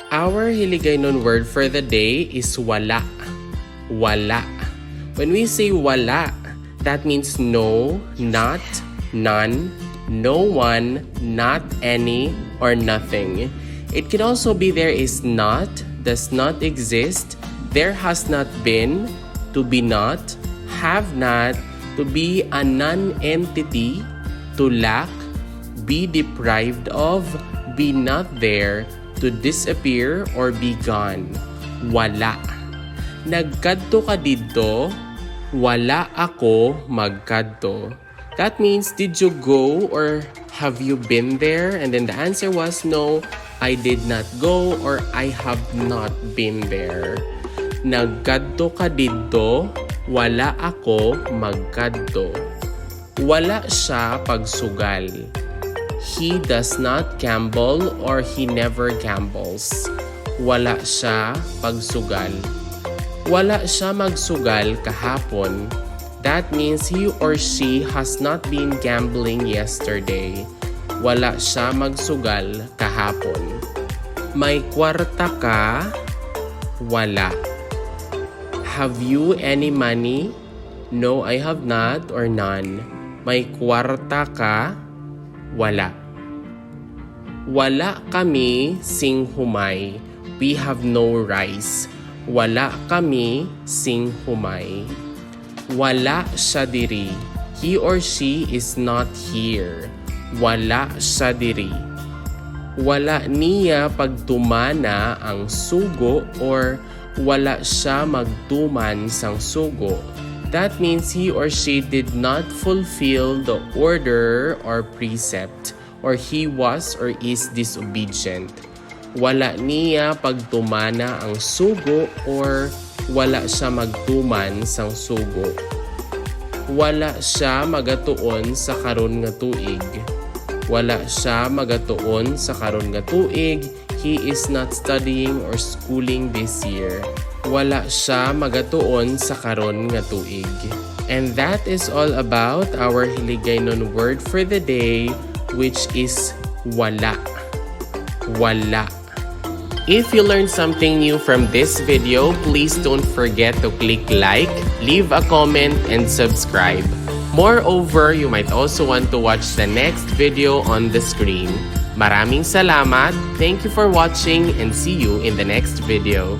Our Hiligaynon word for the day is wala. Wala. When we say wala, that means no, not, none, no one, not any, or nothing. It can also be there is not, does not exist, there has not been, to be not, have not, to be a non-entity, to lack, be deprived of, be not there, to disappear or be gone. Wala. Nagkadto ka didto, wala ako magkadto. That means, did you go or have you been there? And then the answer was no, I did not go or I have not been there. Nagkadto ka didto, wala ako magkadto. Wala siya pagsugal. He does not gamble or he never gambles. Wala siya pagsugal. Wala siya magsugal kahapon. That means he or she has not been gambling yesterday. Wala siya magsugal kahapon. May kwarta ka? Wala. Have you any money? No, I have not or none. May kwarta ka? Wala. Wala kami sing humay. We have no rice. Wala kami sing humay. Wala siya diri. He or she is not here. Wala siya diri. Wala niya pagtumana ang sugo or wala siya magtuman sang sugo. That means he or she did not fulfill the order or precept, or he was or is disobedient. Wala niya pagtumana ang sugo or wala siya magtuman sang sugo. Wala siya magatuon sa karon nga tuig. Wala siya magatuon sa karon nga tuig. He is not studying or schooling this year. Wala siya magatuon sa karon nga tuig. And that is all about our Hiligaynon word for the day, which is wala. Wala. If you learned something new from this video, please don't forget to click like, leave a comment, and subscribe. Moreover, you might also want to watch the next video on the screen. Maraming salamat, thank you for watching, and see you in the next video.